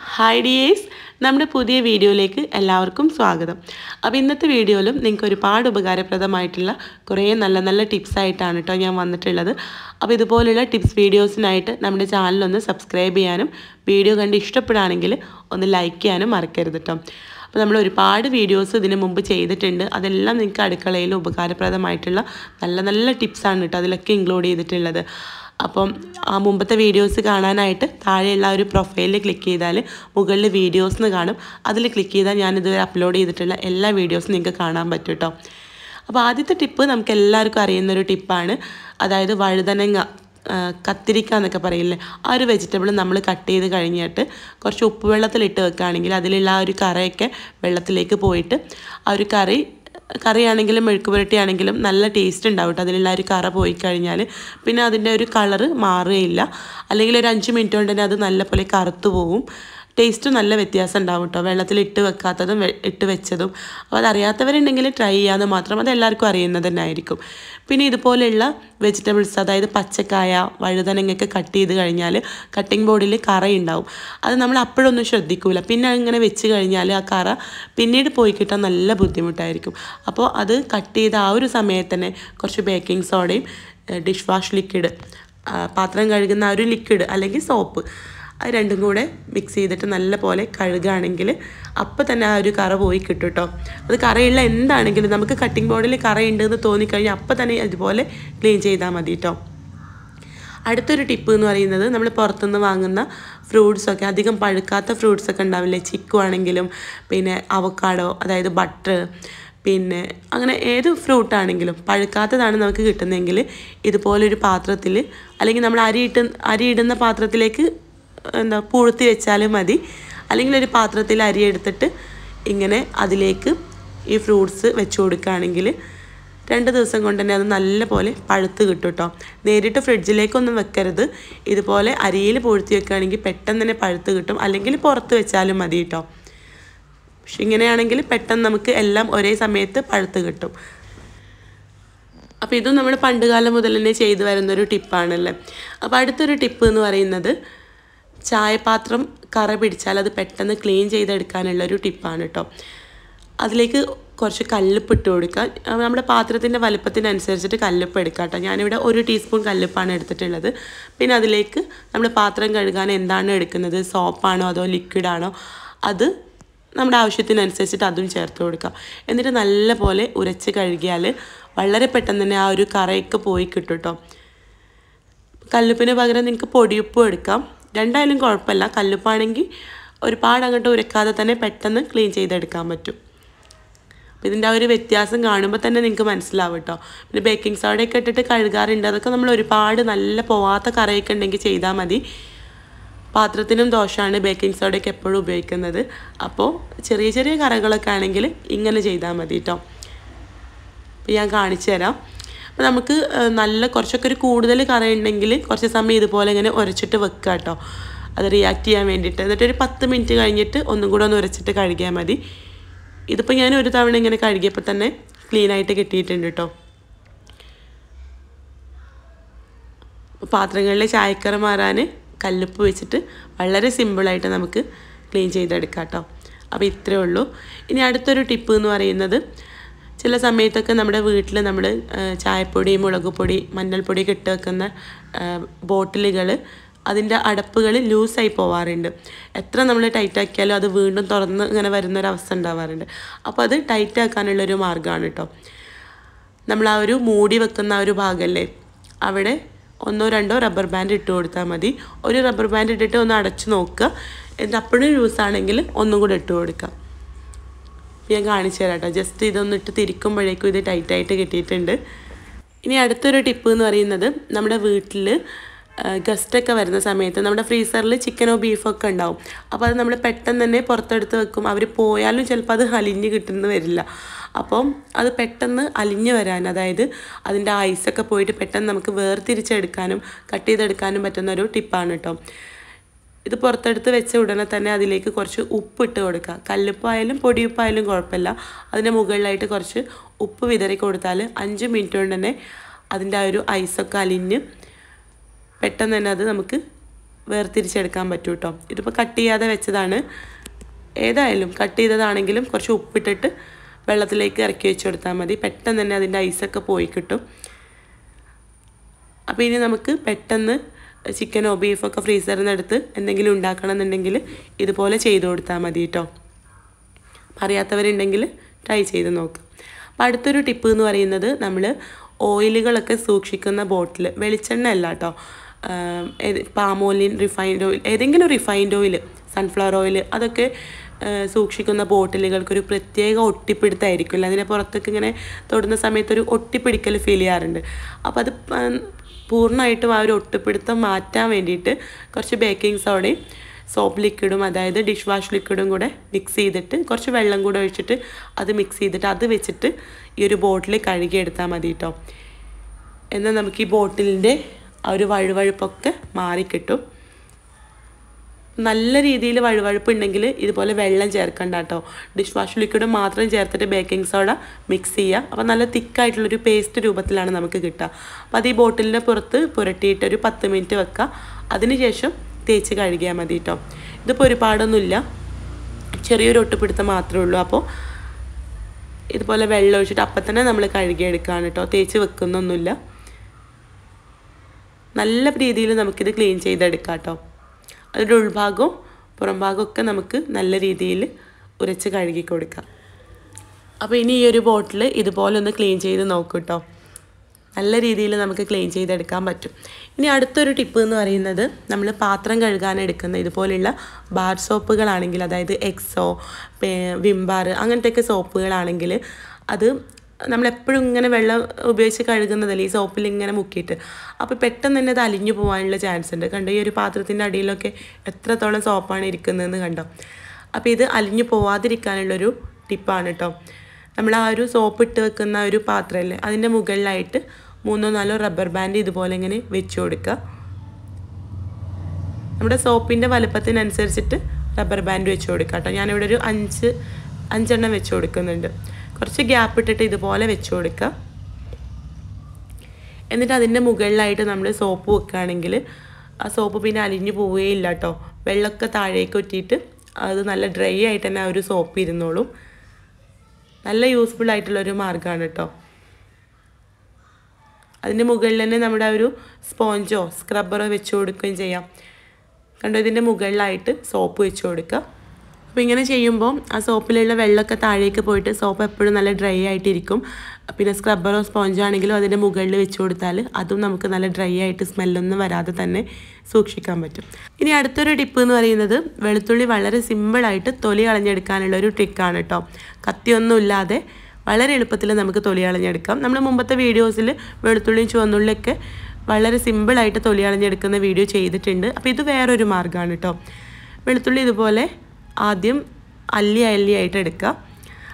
Hi dears, നമ്മുടെ പുതിയ വീഡിയോയിലേക്ക് എല്ലാവർക്കും സ്വാഗതം. അപ്പോൾ ഇന്നത്തെ വീഡിയോയിലും നിങ്ങൾക്ക് ഒരുപാട് ഉപകാരപ്രദമായിട്ടുള്ള കുറേ നല്ല നല്ല ടിപ്സ് ആയിട്ടാണ് കേട്ടോ ഞാൻ വന്നിട്ടുള്ളത്. അപ്പോൾ ഇതുപോലുള്ള ടിപ്സ് വീഡിയോസിനായിട്ട് നമ്മുടെ ചാനലൊന്ന് സബ്സ്ക്രൈബ് ചെയ്യാനും വീഡിയോ കണ്ട് ഇഷ്ടപ്പെടുകയാണെങ്കിൽ ഒന്ന് ലൈക്ക് ചെയ്യാനും മറക്കരുത് കേട്ടോ. അപ്പോൾ നമ്മൾ ഒരുപാട് വീഡിയോസ് ഇതിനു മുമ്പ് ചെയ്തിട്ടുണ്ട്. അതെല്ലാം നിങ്ങൾക്ക് അടുക്കളയിൽ ഉപകാരപ്രദമായിട്ടുള്ള നല്ല നല്ല ടിപ്സാണ് കേട്ടോ അതിലൊക്കെ ഇൻക്ലൂഡ് ചെയ്തിട്ടുള്ളത്. അപ്പം ആ മുമ്പത്തെ വീഡിയോസ് കാണാനായിട്ട് താഴെയുള്ള ഒരു പ്രൊഫൈലിൽ ക്ലിക്ക് ചെയ്താൽ മുകളിൽ വീഡിയോസ് എന്ന് കാണും. അതിൽ ക്ലിക്ക് ചെയ്താൽ ഞാനിതുവരെ അപ്ലോഡ് ചെയ്തിട്ടുള്ള എല്ലാ വീഡിയോസും നിങ്ങൾക്ക് കാണാൻ പറ്റും കേട്ടോ. അപ്പോൾ ആദ്യത്തെ ടിപ്പ് നമുക്ക് എല്ലാവർക്കും അറിയുന്നൊരു ടിപ്പാണ്. അതായത് വഴുതനങ്ങ, കത്തിരിക്ക എന്നൊക്കെ പറയില്ലേ, ആ ഒരു വെജിറ്റബിൾ നമ്മൾ കട്ട് ചെയ്ത് കഴിഞ്ഞിട്ട് കുറച്ച് ഉപ്പ് വെള്ളത്തിലിട്ട് വെക്കുകയാണെങ്കിൽ അതിലുള്ള ആ ഒരു കറയൊക്കെ വെള്ളത്തിലേക്ക് പോയിട്ട് ആ ഒരു കറിയാണെങ്കിലും മെഴുക്ക് പുരട്ടിയാണെങ്കിലും നല്ല ടേസ്റ്റ് ഉണ്ടാവും കേട്ടോ. അതിലുള്ള ഒരു കറ പോയി കഴിഞ്ഞാൽ പിന്നെ അതിൻ്റെ ഒരു കളറ് മാറുകയില്ല. അല്ലെങ്കിൽ ഒരു 5 മിനിറ്റ് കൊണ്ട് തന്നെ അത് നല്ലപോലെ കറുത്തു പോവും. ടേസ്റ്റ് നല്ല വ്യത്യാസം ഉണ്ടാവും കേട്ടോ, വെള്ളത്തിൽ ഇട്ട് വെക്കാത്തതും ഇട്ട് വെച്ചതും. അപ്പോൾ അതറിയാത്തവരുണ്ടെങ്കിൽ ട്രൈ ചെയ്യാമെന്ന് മാത്രം, അത് എല്ലാവർക്കും അറിയുന്നത് തന്നെ ആയിരിക്കും. പിന്നെ ഇതുപോലെയുള്ള വെജിറ്റബിൾസ്, അതായത് പച്ചക്കായ, വഴുതനങ്ങയൊക്കെ കട്ട് ചെയ്ത് കഴിഞ്ഞാൽ കട്ടിംഗ് ബോർഡിൽ കറയുണ്ടാവും. അത് നമ്മൾ അപ്പോഴൊന്നും ശ്രദ്ധിക്കില്ല. പിന്നെ അങ്ങനെ വെച്ച് കഴിഞ്ഞാൽ ആ കറ പിന്നീട് പോയി കിട്ടാൻ നല്ല ബുദ്ധിമുട്ടായിരിക്കും. അപ്പോൾ അത് കട്ട് ചെയ്ത ആ ഒരു സമയത്ത് തന്നെ കുറച്ച് ബേക്കിംഗ് സോഡയും ഡിഷ് വാഷ് ലിക്വിഡ്, പാത്രം കഴുകുന്ന ആ ഒരു ലിക്വിഡ് അല്ലെങ്കിൽ സോപ്പ്, അത് രണ്ടും കൂടെ മിക്സ് ചെയ്തിട്ട് നല്ല പോലെ കഴുകുകയാണെങ്കിൽ അപ്പം തന്നെ ആ ഒരു കറ പോയി കിട്ടും കേട്ടോ. അത് കറയുള്ള എന്താണെങ്കിലും നമുക്ക് കട്ടിംഗ് ബോർഡിൽ കറയുണ്ടെന്ന് തോന്നിക്കഴിഞ്ഞാൽ അപ്പം തന്നെ അതുപോലെ ക്ലീൻ ചെയ്താൽ മതി കേട്ടോ. അടുത്തൊരു ടിപ്പ് എന്ന് പറയുന്നത്, നമ്മൾ പുറത്തുനിന്ന് വാങ്ങുന്ന ഫ്രൂട്ട്സൊക്കെ, അധികം പഴുക്കാത്ത ഫ്രൂട്ട്സൊക്കെ ഉണ്ടാവില്ലേ, ചിക്കു ആണെങ്കിലും പിന്നെ അവക്കാഡോ, അതായത് ബട്ടർ, പിന്നെ അങ്ങനെ ഏത് ഫ്രൂട്ടാണെങ്കിലും പഴുക്കാത്തതാണ് നമുക്ക് കിട്ടുന്നതെങ്കിൽ ഇതുപോലൊരു പാത്രത്തിൽ, അല്ലെങ്കിൽ നമ്മൾ അരിയിടുന്ന പാത്രത്തിലേക്ക് പൂഴ്ത്തി വെച്ചാലും മതി. അല്ലെങ്കിൽ ഒരു പാത്രത്തിൽ അരി എടുത്തിട്ട് ഇങ്ങനെ അതിലേക്ക് ഈ ഫ്രൂട്ട്സ് വെച്ച് കൊടുക്കുകയാണെങ്കിൽ 2 ദിവസം കൊണ്ട് തന്നെ അത് നല്ല പോലെ പഴുത്ത് കിട്ടും കേട്ടോ. നേരിട്ട് ഫ്രിഡ്ജിലേക്കൊന്നും വെക്കരുത്. ഇതുപോലെ അരിയിൽ പൂഴ്ത്തി വെക്കുകയാണെങ്കിൽ പെട്ടെന്ന് തന്നെ പഴുത്ത് കിട്ടും. അല്ലെങ്കിൽ പുറത്ത് വെച്ചാലും മതി കേട്ടോ. പക്ഷെ ഇങ്ങനെയാണെങ്കിൽ പെട്ടെന്ന് നമുക്ക് എല്ലാം ഒരേ സമയത്ത് പഴുത്ത് കിട്ടും. അപ്പോൾ ഇതും നമ്മൾ പണ്ടുകാലം മുതൽ തന്നെ ചെയ്തു വരുന്നൊരു ടിപ്പാണല്ലേ. അപ്പോൾ അടുത്തൊരു ടിപ്പ് എന്ന് പറയുന്നത്, ചായപാത്രം കറ പിടിച്ചാൽ അത് പെട്ടെന്ന് ക്ലീൻ ചെയ്തെടുക്കാനുള്ളൊരു ടിപ്പാണ് കേട്ടോ. അതിലേക്ക് കുറച്ച് കല്ലുപ്പ് ഇട്ട് കൊടുക്കുക. നമ്മുടെ പാത്രത്തിൻ്റെ വലുപ്പത്തിനനുസരിച്ചിട്ട് കല്ലുപ്പ് എടുക്കുക കേട്ടോ. ഞാനിവിടെ 1 ടീസ്പൂൺ കല്ലുപ്പാണ് എടുത്തിട്ടുള്ളത്. പിന്നെ അതിലേക്ക് നമ്മൾ പാത്രം കഴുകാൻ എന്താണ് എടുക്കുന്നത്, സോപ്പാണോ അതോ ലിക്വിഡാണോ, അത് നമ്മുടെ ആവശ്യത്തിനനുസരിച്ചിട്ട് അതും ചേർത്ത് കൊടുക്കുക. എന്നിട്ട് നല്ല പോലെ ഉരച്ച് കഴുകിയാൽ വളരെ പെട്ടെന്ന് തന്നെ ആ ഒരു കറയൊക്കെ പോയി കിട്ടും കേട്ടോ. കല്ലുപ്പിന് പകരം നിങ്ങൾക്ക് പൊടിയുപ്പും എടുക്കാം, രണ്ടായാലും കുഴപ്പമില്ല. കല്ലുപ്പാണെങ്കിൽ ഒരുപാട് അങ്ങോട്ട് ഉരക്കാതെ തന്നെ പെട്ടെന്ന് ക്ലീൻ ചെയ്തെടുക്കാൻ പറ്റും. അപ്പോൾ ഇതിൻ്റെ ആ ഒരു വ്യത്യാസം കാണുമ്പോൾ തന്നെ നിങ്ങൾക്ക് മനസ്സിലാവും കേട്ടോ. പിന്നെ ബേക്കിംഗ് സോഡയൊക്കെ ഇട്ടിട്ട് കഴുകാറുണ്ട്. അതൊക്കെ നമ്മൾ ഒരുപാട് നല്ല പോവാത്ത കറയൊക്കെ ഉണ്ടെങ്കിൽ ചെയ്താൽ മതി. പാത്രത്തിനും ദോഷമാണ് ബേക്കിംഗ് സോഡയൊക്കെ എപ്പോഴും ഉപയോഗിക്കുന്നത്. അപ്പോൾ ചെറിയ ചെറിയ കറകളൊക്കെ ആണെങ്കിൽ ഇങ്ങനെ ചെയ്താൽ മതി കേട്ടോ. അപ്പോൾ ഞാൻ കാണിച്ചു തരാം. അപ്പോൾ നമുക്ക് നല്ല കുറച്ചൊക്കെ ഒരു കൂടുതൽ കറയുണ്ടെങ്കിൽ കുറച്ച് സമയം ഇതുപോലെ ഇങ്ങനെ ഉരച്ചിട്ട് വെക്കുക കേട്ടോ, അത് റിയാക്ട് ചെയ്യാൻ വേണ്ടിയിട്ട്. എന്നിട്ടൊരു 10 മിനിറ്റ് കഴിഞ്ഞിട്ട് ഒന്നും കൂടെ ഒന്ന് ഉരച്ചിട്ട് കഴുകിയാൽ മതി. ഇതിപ്പോൾ ഞാൻ ഒരു തവണ ഇങ്ങനെ കഴുകിയപ്പോൾ തന്നെ ക്ലീനായിട്ട് കിട്ടിയിട്ടുണ്ട് കേട്ടോ. പാത്രങ്ങളിലെ ചായക്കറ മാറാൻ കല്ലുപ്പ് വെച്ചിട്ട് വളരെ സിമ്പിളായിട്ട് നമുക്ക് ക്ലീൻ ചെയ്തെടുക്കാം കേട്ടോ. അപ്പോൾ ഇത്രയേ ഉള്ളൂ. ഇനി അടുത്തൊരു ടിപ്പ് എന്ന് പറയുന്നത്, ചില സമയത്തൊക്കെ നമ്മുടെ വീട്ടിൽ നമ്മൾ ചായപ്പൊടി, മുളക് പൊടി, മഞ്ഞൾപ്പൊടിയൊക്കെ ഇട്ട് വെക്കുന്ന ബോട്ടിലുകൾ, അതിൻ്റെ അടപ്പുകൾ ലൂസായി പോവാറുണ്ട്. എത്ര നമ്മൾ ടൈറ്റാക്കിയാലും അത് വീണ്ടും തുറന്ന് ഇങ്ങനെ വരുന്നൊരവസ്ഥ ഉണ്ടാവാറുണ്ട്. അപ്പോൾ അത് ടൈറ്റാക്കാനുള്ളൊരു മാർഗ്ഗമാണ് കേട്ടോ. നമ്മൾ ആ ഒരു മൂടി വെക്കുന്ന ആ ഒരു ഭാഗമല്ലേ, അവിടെ 1 or 2 റബ്ബർ ബാൻഡ് ഇട്ട് കൊടുത്താൽ മതി. ഒരു റബ്ബർ ബാൻഡ് ഇട്ടിട്ട് ഒന്ന് അടച്ചു നോക്കുക. എന്നിട്ട് അപ്പോഴും ലൂസാണെങ്കിൽ ഒന്നും കൂടെ ഇട്ട് കൊടുക്കുക. ഞാൻ കാണിച്ചു തരാം കേട്ടോ. ജസ്റ്റ് ഇതൊന്നിട്ട് തിരിക്കുമ്പോഴേക്കും ഇത് ടൈറ്റായിട്ട് കിട്ടിയിട്ടുണ്ട്. ഇനി അടുത്തൊരു ടിപ്പ് എന്ന് പറയുന്നത്, നമ്മുടെ വീട്ടിൽ ഗസ്റ്റൊക്കെ വരുന്ന സമയത്ത് നമ്മുടെ ഫ്രീസറിൽ ചിക്കനോ ബീഫോ ഒക്കെ ഉണ്ടാവും. അപ്പോൾ അത് നമ്മൾ പെട്ടെന്ന് തന്നെ പുറത്തെടുത്ത് വെക്കും. അവർ പോയാലും ചിലപ്പോൾ അത് അലിഞ്ഞ് കിട്ടുന്നു വരില്ല. അപ്പം അത് പെട്ടെന്ന് അലിഞ്ഞ് വരാൻ, അതായത് അതിൻ്റെ ഐസൊക്കെ പോയിട്ട് പെട്ടെന്ന് നമുക്ക് വേർതിരിച്ചെടുക്കാനും കട്ട് ചെയ്തെടുക്കാനും പറ്റുന്നൊരു ടിപ്പാണ് കേട്ടോ. ഇത് പുറത്തെടുത്ത് വെച്ച ഉടനെ തന്നെ അതിലേക്ക് കുറച്ച് ഉപ്പിട്ട് കൊടുക്കുക. കല്ലുപ്പായാലും പൊടിയുപ്പായാലും കുഴപ്പമില്ല. അതിൻ്റെ മുകളിലായിട്ട് കുറച്ച് ഉപ്പ് വിതറി കൊടുത്താൽ 5 മിനിറ്റ് കൊണ്ട് തന്നെ അതിൻ്റെ ആ ഒരു ഐസൊക്കെ അലിഞ്ഞ് പെട്ടെന്ന് തന്നെ അത് നമുക്ക് വേർതിരിച്ചെടുക്കാൻ പറ്റും കേട്ടോ. ഇതിപ്പോൾ കട്ട് ചെയ്യാതെ വെച്ചതാണ്. ഏതായാലും കട്ട് ചെയ്തതാണെങ്കിലും കുറച്ച് ഉപ്പിട്ടിട്ട് വെള്ളത്തിലേക്ക് ഇറക്കി വെച്ച് കൊടുത്താൽ മതി. പെട്ടെന്ന് തന്നെ അതിൻ്റെ ഐസൊക്കെ പോയി കിട്ടും. അപ്പോൾ ഇനി നമുക്ക് പെട്ടെന്ന് ചിക്കനോ ബീഫൊക്കെ ഫ്രീസറിൽ നിന്ന് എടുത്ത് എന്തെങ്കിലും ഉണ്ടാക്കണമെന്നുണ്ടെങ്കിൽ ഇതുപോലെ ചെയ്ത് കൊടുത്താൽ മതി കേട്ടോ. അറിയാത്തവരുണ്ടെങ്കിൽ ട്രൈ ചെയ്ത് നോക്കാം. അപ്പോൾ അടുത്തൊരു ടിപ്പ് എന്ന് പറയുന്നത്, നമ്മൾ ഓയിലുകളൊക്കെ സൂക്ഷിക്കുന്ന ബോട്ടിൽ, വെളിച്ചെണ്ണ അല്ല കേട്ടോ, പാം ഓയിൽ, റിഫൈൻഡ് ഓയിൽ, ഏതെങ്കിലും റിഫൈൻഡ് ഓയിൽ, സൺഫ്ലവർ ഓയിൽ, അതൊക്കെ സൂക്ഷിക്കുന്ന ബോട്ടിലുകൾക്കൊരു പ്രത്യേക ഒട്ടിപ്പിടുത്തമായിരിക്കില്ല. അതിനെ പുറത്തേക്ക് ഇങ്ങനെ തൊടുന്ന സമയത്തൊരു ഒട്ടിപ്പിടിക്കൽ ഫീൽ ചെയ്യാറുണ്ട്. അപ്പോൾ അത് പൂർണ്ണമായിട്ടും ആ ഒരു ഒട്ടിപ്പിടുത്തം മാറ്റാൻ വേണ്ടിയിട്ട് കുറച്ച് ബേക്കിംഗ് സോഡയും സോപ്പ് ലിക്വിഡും, അതായത് ഡിഷ് വാഷ് ലിക്വിഡും കൂടെ മിക്സ് ചെയ്തിട്ട് കുറച്ച് വെള്ളം കൂടെ ഒഴിച്ചിട്ട് അത് മിക്സ് ചെയ്തിട്ട് അത് വെച്ചിട്ട് ഈ ഒരു ബോട്ടിൽ കഴുകിയെടുത്താൽ മതി കേട്ടോ. എന്നാൽ നമുക്ക് ഈ ബോട്ടിലിൻ്റെ ആ ഒരു വഴുവഴുപ്പൊക്കെ മാറിക്കിട്ടും. നല്ല രീതിയിൽ വഴുവഴുപ്പ് ഉണ്ടെങ്കിൽ ഇതുപോലെ വെള്ളം ചേർക്കണ്ട കേട്ടോ. ഡിഷ് വാഷ് ലിക്വിഡ് മാത്രം ചേർത്തിട്ട് ബേക്കിംഗ് സോഡ മിക്സ് ചെയ്യുക. അപ്പോൾ നല്ല തിക്കായിട്ടുള്ളൊരു പേസ്റ്റ് രൂപത്തിലാണ് നമുക്ക് കിട്ടുക. അപ്പോൾ അത് ഈ ബോട്ടിലിൻ്റെ പുറത്ത് പുരട്ടിയിട്ട് ഒരു 10 മിനിറ്റ് വെക്കുക. അതിനുശേഷം തേച്ച് കഴുകിയാൽ മതി കേട്ടോ. ഇതിപ്പോൾ ഒരുപാടൊന്നുമില്ല, ചെറിയൊരു ഒട്ടുപിടുത്തം മാത്രമേ ഉള്ളൂ. അപ്പോൾ ഇതുപോലെ വെള്ളം ഒഴിച്ചിട്ട് അപ്പം തന്നെ നമ്മൾ കഴുകിയെടുക്കുകയാണ് കേട്ടോ. തേച്ച് വെക്കുന്നൊന്നുമില്ല. നല്ല രീതിയിൽ നമുക്കിത് ക്ലീൻ ചെയ്തെടുക്കാം കേട്ടോ. അതിൻ്റെ ഉൾഭാഗവും പുറം ഭാഗമൊക്കെ നമുക്ക് നല്ല രീതിയിൽ ഉരച്ച് കഴുകി കൊടുക്കാം. അപ്പോൾ ഇനി ഈ ഒരു ബോട്ടിൽ ഇതുപോലെ ഒന്ന് ക്ലീൻ ചെയ്ത് നോക്കൂ കേട്ടോ. നല്ല രീതിയിൽ നമുക്ക് ക്ലീൻ ചെയ്തെടുക്കാൻ പറ്റും. ഇനി അടുത്തൊരു ടിപ്പ് എന്ന് പറയുന്നത്, നമ്മൾ പാത്രം കഴുകാനെടുക്കുന്ന ഇതുപോലെയുള്ള ബാർ സോപ്പുകളാണെങ്കിൽ, അതായത് എക്സോ, വിംബാർ, അങ്ങനത്തെയൊക്കെ സോപ്പുകളാണെങ്കിൽ അത് നമ്മളെപ്പോഴും ഇങ്ങനെ വെള്ളം ഉപയോഗിച്ച് കഴുകുന്നതല്ലേ, ഈ സോപ്പിൽ ഇങ്ങനെ മുക്കിയിട്ട്. അപ്പോൾ പെട്ടെന്ന് തന്നെ അത് അലിഞ്ഞു പോകാനുള്ള ചാൻസ് ഉണ്ട്. കണ്ടോ, ഈ ഒരു പാത്രത്തിൻ്റെ അടിയിലൊക്കെ എത്രത്തോളം സോപ്പാണ് ഇരിക്കുന്നതെന്ന് കണ്ടോ. അപ്പോൾ ഇത് അലിഞ്ഞു പോവാതിരിക്കാനുള്ളൊരു ടിപ്പാണ് കേട്ടോ. നമ്മൾ ആ ഒരു സോപ്പ് ഇട്ട് വെക്കുന്ന ഒരു പാത്രമല്ലേ, അതിൻ്റെ മുകളിലായിട്ട് 3-4 റബ്ബർ ബാൻഡ് ഇതുപോലെ ഇങ്ങനെ വെച്ച് കൊടുക്കുക. നമ്മുടെ സോപ്പിൻ്റെ വലുപ്പത്തിനനുസരിച്ചിട്ട് റബ്ബർ ബാൻഡ് വെച്ച് കൊടുക്കുക കേട്ടോ. ഞാനിവിടെ ഒരു 5 എണ്ണം വെച്ച് കൊടുക്കുന്നുണ്ട്. കുറച്ച് ഗ്യാപ്പ് ഇട്ടിട്ട് ഇതുപോലെ വെച്ച് കൊടുക്കുക. എന്നിട്ട് അതിൻ്റെ മുകളിലായിട്ട് നമ്മൾ സോപ്പ് വെക്കുകയാണെങ്കിൽ ആ സോപ്പ് പിന്നെ അലിഞ്ഞു പോവുകയില്ല കേട്ടോ. വെള്ളമൊക്കെ താഴേക്ക് ഒറ്റിയിട്ട് അത് നല്ല ഡ്രൈ ആയിട്ട് തന്നെ ആ ഒരു സോപ്പ് ഇരുന്നോളും. നല്ല യൂസ്ഫുൾ ആയിട്ടുള്ളൊരു മാർഗ്ഗമാണ് കേട്ടോ. അതിൻ്റെ മുകളിൽ തന്നെ നമ്മുടെ ഒരു സ്പോഞ്ചോ സ്ക്രബ്ബറോ വെച്ച് കൊടുക്കുകയും ചെയ്യാം. കണ്ടോ, ഇതിൻ്റെ മുകളിലായിട്ട് സോപ്പ് വെച്ച് കൊടുക്കുക. അപ്പോൾ ഇങ്ങനെ ചെയ്യുമ്പോൾ ആ സോപ്പിലുള്ള വെള്ളമൊക്കെ താഴേക്ക് പോയിട്ട് സോപ്പ് എപ്പോഴും നല്ല ഡ്രൈ ആയിട്ടിരിക്കും. പിന്നെ സ്ക്രബ്ബറോ സ്പോഞ്ചോ ആണെങ്കിലും അതിൻ്റെ മുകളിൽ വെച്ച് കൊടുത്താൽ അതും നമുക്ക് നല്ല ഡ്രൈ ആയിട്ട് സ്മെല്ലൊന്നും വരാതെ തന്നെ സൂക്ഷിക്കാൻ പറ്റും. ഇനി അടുത്തൊരു ടിപ്പ് എന്ന് പറയുന്നത്, വെളുത്തുള്ളി വളരെ സിമ്പിളായിട്ട് തൊലി കളഞ്ഞെടുക്കാനുള്ളൊരു ട്രിക്കാണ് കേട്ടോ. കത്തിയൊന്നും ഇല്ലാതെ വളരെ എളുപ്പത്തിൽ നമുക്ക് തൊലി കളഞ്ഞെടുക്കാം. നമ്മൾ മുമ്പത്തെ വീഡിയോസിൽ വെളുത്തുള്ളിയും ചുവന്നുള്ളിയൊക്കെ വളരെ സിമ്പിളായിട്ട് തൊലി കളഞ്ഞെടുക്കുന്ന വീഡിയോ ചെയ്തിട്ടുണ്ട്. അപ്പോൾ ഇത് വേറൊരു മാർഗ്ഗമാണ് കേട്ടോ. വെളുത്തുള്ളി ഇതുപോലെ ആദ്യം അല്ലിയായിട്ട് എടുക്കുക.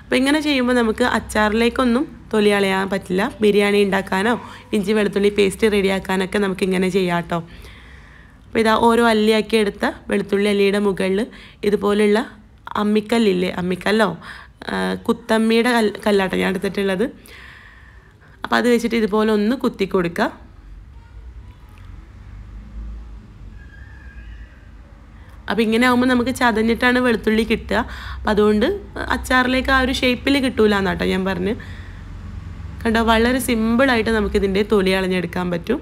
അപ്പോൾ ഇങ്ങനെ ചെയ്യുമ്പോൾ നമുക്ക് അച്ചാറിലേക്കൊന്നും തൊലി കളയാൻ പറ്റില്ല. ബിരിയാണി ഉണ്ടാക്കാനോ ഇഞ്ചി വെളുത്തുള്ളി പേസ്റ്റ് റെഡിയാക്കാനൊക്കെ നമുക്കിങ്ങനെ ചെയ്യാം കേട്ടോ. അപ്പോൾ ഇതാ ഓരോ അല്ലിയാക്കി എടുത്ത വെളുത്തുള്ളി അല്ലിയുടെ മുകളിൽ ഇതുപോലുള്ള അമ്മിക്കല്ലില്ലേ, അമ്മിക്കല്ലോ കുത്തമ്മിയുടെ കല്ലാട്ടോ ഞാൻ എടുത്തിട്ടുള്ളത്. അപ്പോൾ അത് വെച്ചിട്ട് ഇതുപോലെ ഒന്ന് കുത്തി കൊടുക്കുക. അപ്പോൾ ഇങ്ങനെ ആകുമ്പോൾ നമുക്ക് ചതഞ്ഞിട്ടാണ് വെളുത്തുള്ളി കിട്ടുക. അപ്പോൾ അതുകൊണ്ട് അച്ചാറിലേക്ക് ആ ഒരു ഷേപ്പിൽ കിട്ടൂല എന്നാട്ടോ ഞാൻ പറഞ്ഞ്. കണ്ടോ, വളരെ സിമ്പിളായിട്ട് നമുക്കിതിൻ്റെ തൊലി കളഞ്ഞെടുക്കാൻ പറ്റും.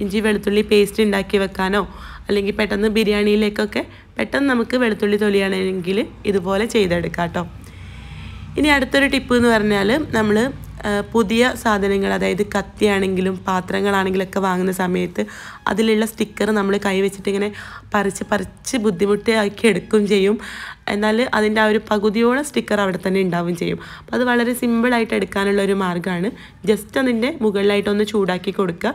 ഇഞ്ചി വെളുത്തുള്ളി പേസ്റ്റ് ഉണ്ടാക്കി വെക്കാനോ അല്ലെങ്കിൽ പെട്ടെന്ന് ബിരിയാണിയിലേക്കൊക്കെ പെട്ടെന്ന് നമുക്ക് വെളുത്തുള്ളി തൊലി കളയണമെങ്കിൽ ഇതുപോലെ ചെയ്തെടുക്കാം കേട്ടോ. ഇനി അടുത്തൊരു ടിപ്പ് എന്ന് പറഞ്ഞാൽ, നമ്മൾ പുതിയ സാധനങ്ങൾ, അതായത് കത്തിയാണെങ്കിലും പാത്രങ്ങളാണെങ്കിലൊക്കെ വാങ്ങുന്ന സമയത്ത് അതിലുള്ള സ്റ്റിക്കർ നമ്മൾ കൈ വെച്ചിട്ട് ഇങ്ങനെ പറിച്ച് ബുദ്ധിമുട്ടാക്കി എടുക്കുകയും ചെയ്യും. എന്നാൽ അതിൻ്റെ ആ ഒരു പകുതിയോളം സ്റ്റിക്കർ അവിടെ തന്നെ ഉണ്ടാവുകയും ചെയ്യും. അപ്പോൾ അത് വളരെ സിമ്പിളായിട്ട് എടുക്കാനുള്ളൊരു മാർഗ്ഗമാണ്. ജസ്റ്റ് അതിൻ്റെ മുകളിലായിട്ടൊന്ന് ചൂടാക്കി കൊടുക്കുക.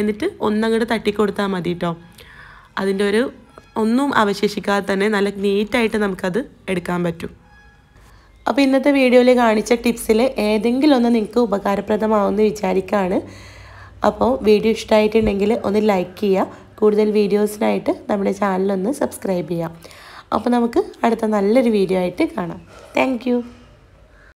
എന്നിട്ട് ഒന്നങ്ങോട്ട് തട്ടിക്കൊടുത്താൽ മതി കേട്ടോ. അതിൻ്റെ ഒരു ഒന്നും അവശേഷിക്കാതെ തന്നെ നല്ല നീറ്റായിട്ട് നമുക്കത് എടുക്കാൻ പറ്റും. അപ്പോൾ ഇന്നത്തെ വീഡിയോയിൽ കാണിച്ച ടിപ്സിൽ ഏതെങ്കിലും ഒന്ന് നിങ്ങൾക്ക് ഉപകാരപ്രദമാവുമെന്ന് വിചാരിക്കുകയാണ്. അപ്പോൾ വീഡിയോ ഇഷ്ടമായിട്ടുണ്ടെങ്കിൽ ഒന്ന് ലൈക്ക് ചെയ്യുക. കൂടുതൽ വീഡിയോസിനായിട്ട് നമ്മുടെ ചാനലൊന്ന് സബ്സ്ക്രൈബ് ചെയ്യാം. അപ്പോൾ നമുക്ക് അടുത്ത നല്ലൊരു വീഡിയോ ആയിട്ട് കാണാം. താങ്ക്